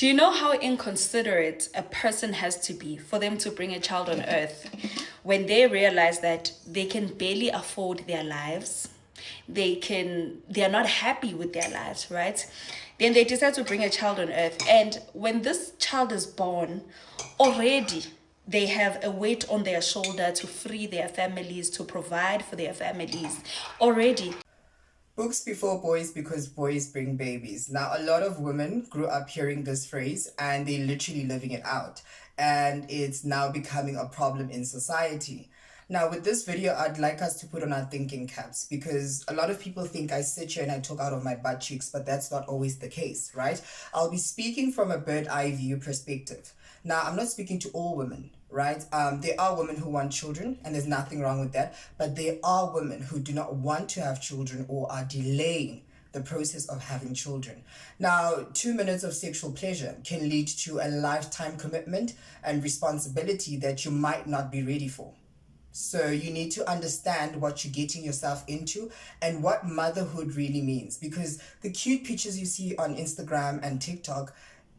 Do you know how inconsiderate a person has to be for them to bring a child on earth when they realize that they can barely afford their lives? They are not happy with their lives, right? Then they decide to bring a child on earth. And when this child is born, already they have a weight on their shoulder to free their families, to provide for their families. Already. Books before boys because boys bring babies. Now, a lot of women grew up hearing this phrase and they're literally living it out. And it's now becoming a problem in society. Now, with this video, I'd like us to put on our thinking caps because a lot of people think I sit here and I talk out of my butt cheeks, but that's not always the case, right? I'll be speaking from a bird eye view perspective. Now, I'm not speaking to all women, right? There are women who want children, and there's nothing wrong with that. But there are women who do not want to have children or are delaying the process of having children. Now, 2 minutes of sexual pleasure can lead to a lifetime commitment and responsibility that you might not be ready for. So you need to understand what you're getting yourself into and what motherhood really means. Because the cute pictures you see on Instagram and TikTok,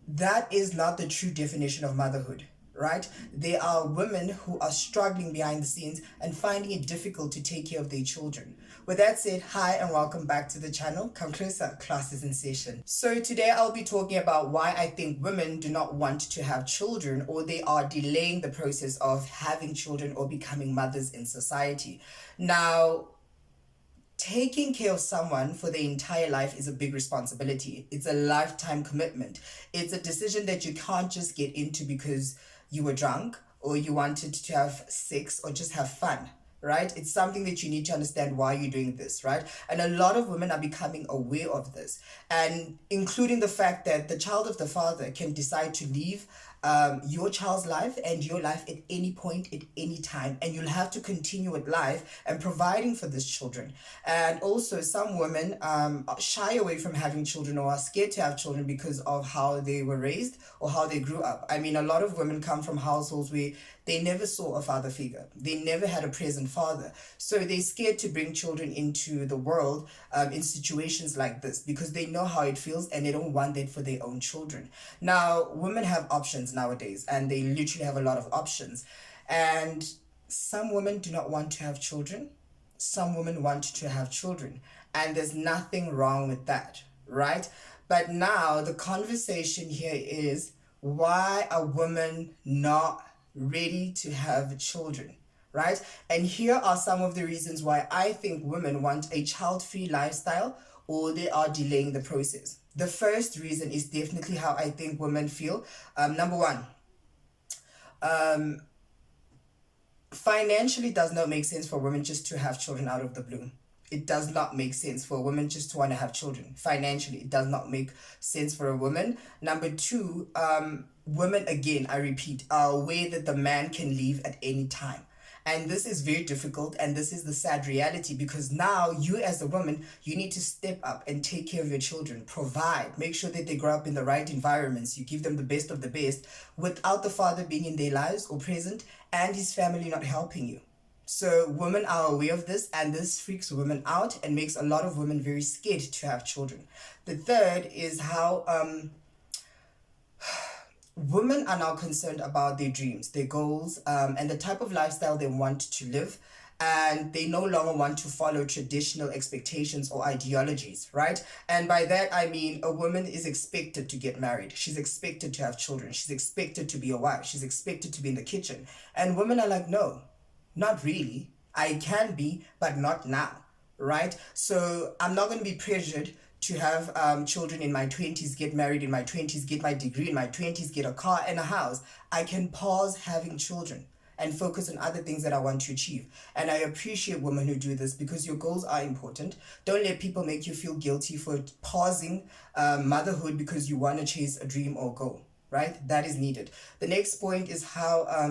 that is not the true definition of motherhood, right? There are women who are struggling behind the scenes and finding it difficult to take care of their children. With that said, hi and welcome back to the channel. Come closer, class is in session. So today I'll be talking about why I think women do not want to have children, or they are delaying the process of having children or becoming mothers in society. Now, taking care of someone for their entire life is a big responsibility. It's a lifetime commitment. It's a decision that you can't just get into because you were drunk or you wanted to have sex or just have fun, right? It's something that you need to understand why you're doing this, right? And a lot of women are becoming aware of this, and including the fact that the child of the father can decide to leave your child's life and your life at any point, at any time, and you'll have to continue with life and providing for these children. And also, some women shy away from having children or are scared to have children because of how they were raised or how they grew up. I mean, a lot of women come from households where they never saw a father figure. They never had a present father. So they're scared to bring children into the world in situations like this because they know how it feels and they don't want that for their own children. Now, women have options nowadays and they literally have a lot of options. And some women do not want to have children. Some women want to have children. And there's nothing wrong with that, right? But now the conversation here is, why are women not ready to have children, right? And here are some of the reasons why I think women want a child-free lifestyle or they are delaying the process. The first reason is definitely how I think women feel. Number one, financially does not make sense for women just to have children out of the blue. It does not make sense for a woman just to want to have children. Financially, it does not make sense for a woman. Number two, women, again, I repeat, are aware that the man can leave at any time. And this is very difficult, and this is the sad reality, because now you as a woman, you need to step up and take care of your children, provide, make sure that they grow up in the right environments, you give them the best of the best without the father being in their lives or present and his family not helping you. So women are aware of this, and this freaks women out and makes a lot of women very scared to have children. The third is how women are now concerned about their dreams, their goals, and the type of lifestyle they want to live. And they no longer want to follow traditional expectations or ideologies, right? And by that, I mean a woman is expected to get married. She's expected to have children. She's expected to be a wife. She's expected to be in the kitchen. And women are like, no, not really. I can be, but not now, right? So I'm not going to be pressured to have children in my 20s, get married in my 20s, get my degree in my 20s, get a car and a house. I can pause having children and focus on other things that I want to achieve. And I appreciate women who do this because your goals are important. Don't let people make you feel guilty for pausing motherhood because you want to chase a dream or goal, right? That is needed. The next point is how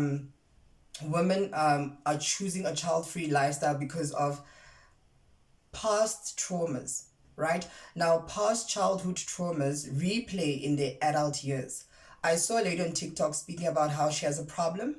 women are choosing a child-free lifestyle because of past traumas, right? Now, past childhood traumas replay in their adult years. I saw a lady on TikTok speaking about how she has a problem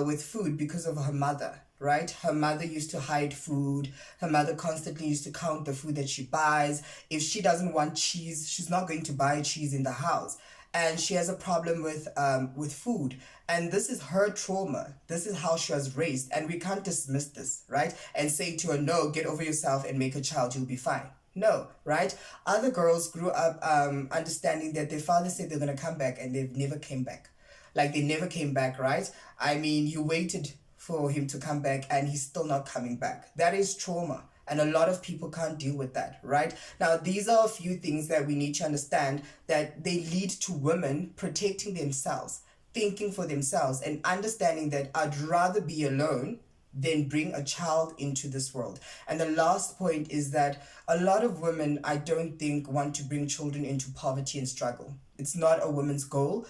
with food because of her mother, right? Her mother used to hide food. Her mother constantly used to count the food that she buys. If she doesn't want cheese, she's not going to buy cheese in the house. and she has a problem with food, and this is her trauma. This is how she was raised, and we can't dismiss this, right? And say to her, no, get over yourself and make a child, you'll be fine. No, right? Other girls grew up understanding that their father said they're gonna come back, and they've never came back. Like, they never came back, right? I mean, you waited for him to come back and he's still not coming back. That is trauma. And a lot of people can't deal with that, right? Now, these are a few things that we need to understand, that they lead to women protecting themselves, thinking for themselves, and understanding that I'd rather be alone than bring a child into this world. And the last point is that a lot of women, I don't think, want to bring children into poverty and struggle. It's not a woman's goal.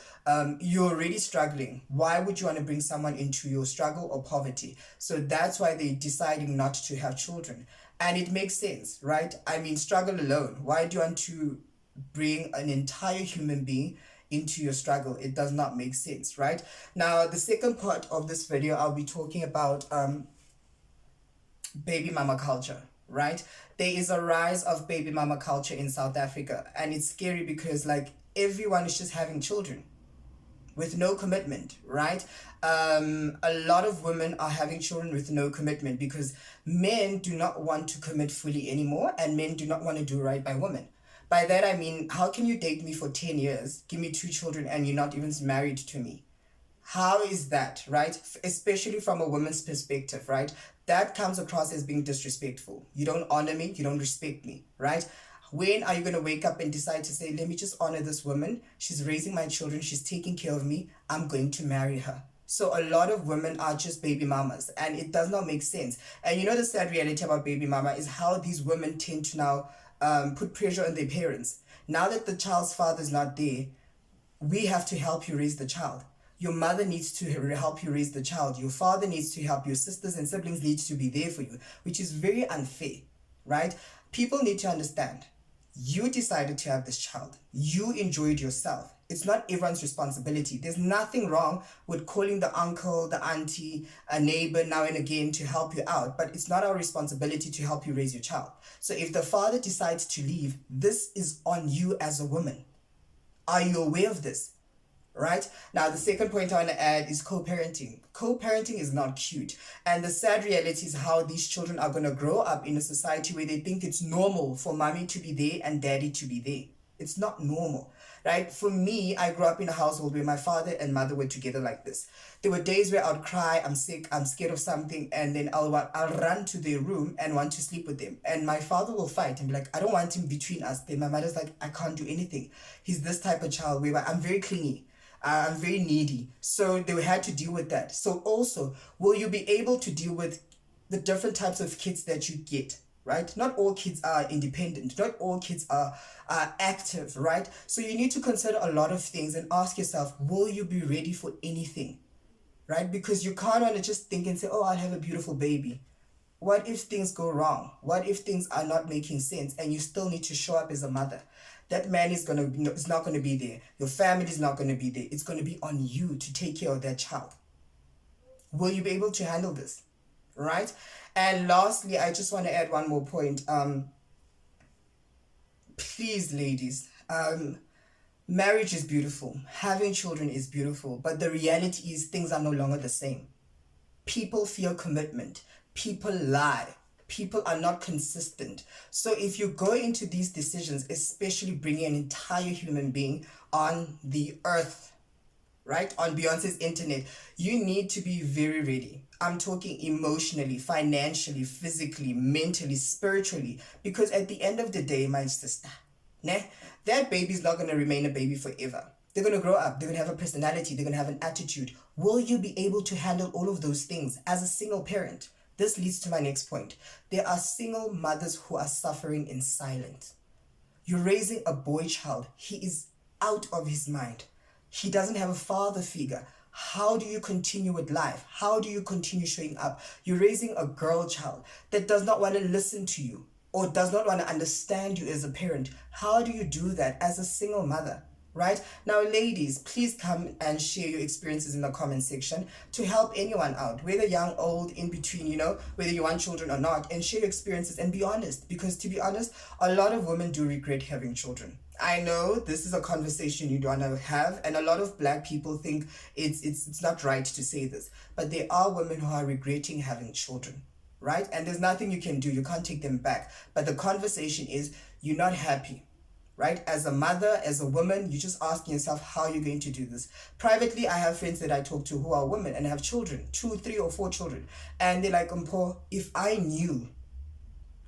You're already struggling. Why would you want to bring someone into your struggle or poverty? So that's why they're deciding not to have children. And it makes sense, right? I mean, struggle alone. Why do you want to bring an entire human being into your struggle? It does not make sense, right? Now, the second part of this video, I'll be talking about baby mama culture, right? There is a rise of baby mama culture in South Africa, and it's scary because, like, everyone is just having children with no commitment, right? A lot of women are having children with no commitment because men do not want to commit fully anymore, and men do not want to do right by women. By that I mean, how can you date me for 10 years, give me 2 children, and you're not even married to me? How is that, right? Especially from a woman's perspective, right? That comes across as being disrespectful. You don't honor me, you don't respect me, right? When are you going to wake up and decide to say, let me just honor this woman? She's raising my children, she's taking care of me, I'm going to marry her. So a lot of women are just baby mamas, and it does not make sense. And you know, the sad reality about baby mama is how these women tend to now put pressure on their parents. Now that the child's father is not there, we have to help you raise the child. Your mother needs to help you raise the child. Your father needs to help. Your sisters and siblings need to be there for you, which is very unfair, right? People need to understand. You decided to have this child. You enjoyed yourself. It's not everyone's responsibility. There's nothing wrong with calling the uncle, the auntie, a neighbor now and again to help you out, but it's not our responsibility to help you raise your child. So if the father decides to leave, this is on you as a woman. Are you aware of this? Right? Now, the second point I want to add is co-parenting. Co-parenting is not cute. And the sad reality is how these children are going to grow up in a society where they think it's normal for mommy to be there and daddy to be there. It's not normal, right? For me, I grew up in a household where my father and mother were together like this. There were days where I'd cry, I'm sick, I'm scared of something, and then I'll run to their room and want to sleep with them. And my father will fight and be like, I don't want him between us. Then my mother's like, I can't do anything. He's this type of child where I'm very clingy. I'm very needy. So they had to deal with that. So also, will you be able to deal with the different types of kids that you get, right? Not all kids are independent. Not all kids are active, right? So you need to consider a lot of things and ask yourself, will you be ready for anything, right? Because you can't want to just think and say, oh, I'll have a beautiful baby. What if things go wrong? What if things are not making sense and you still need to show up as a mother? That man is not going to be there. Your family is not going to be there. It's going to be on you to take care of that child. Will you be able to handle this? Right? And lastly, I just want to add one more point. Please, ladies, marriage is beautiful. Having children is beautiful. But the reality is things are no longer the same. People fear commitment. People lie. People are not consistent. So if you go into these decisions, especially bringing an entire human being on the earth, right, on Beyonce's internet, you need to be very ready. I'm talking emotionally, financially, physically, mentally, spiritually, because at the end of the day, my sister, that baby's not going to remain a baby forever. They're going to grow up. They're going to have a personality. They're going to have an attitude. Will you be able to handle all of those things as a single parent? This leads to my next point. There are single mothers who are suffering in silence. You're raising a boy child. He is out of his mind. He doesn't have a father figure. How do you continue with life? How do you continue showing up? You're raising a girl child that does not want to listen to you or does not want to understand you as a parent. How do you do that as a single mother? Right? Now, ladies, please come and share your experiences in the comment section to help anyone out, whether young, old, in between, whether you want children or not, and share your experiences and be honest. Because to be honest, a lot of women do regret having children. I know this is a conversation you don't want to have, and a lot of black people think it's not right to say this, but there are women who are regretting having children, right? And there's nothing you can do. You can't take them back. But the conversation is you're not happy, right? As a mother, as a woman, you're just asking yourself how you're going to do this. Privately, I have friends that I talk to who are women and have children, 2, 3, or 4 children, and they're like, Mpo, if I knew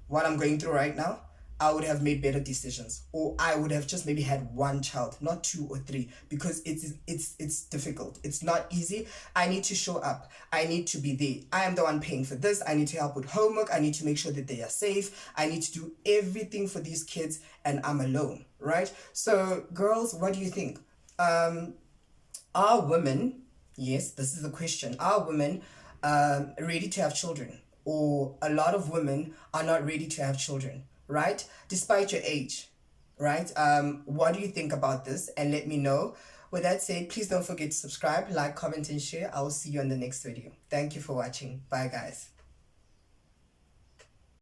what I'm going through right now, I would have made better decisions, or I would have just maybe had one child, not 2 or 3, because it's difficult. It's not easy. I need to show up. I need to be there. I am the one paying for this. I need to help with homework. I need to make sure that they are safe. I need to do everything for these kids, and I'm alone, right? So, girls, what do you think? Are women, yes, this is the question, are women ready to have children? Or a lot of women are not ready to have children, right? Despite your age, right? What do you think about this? And let me know. With that said, please don't forget to subscribe, like, comment, and share. I will see you on the next video. Thank you for watching. Bye, guys.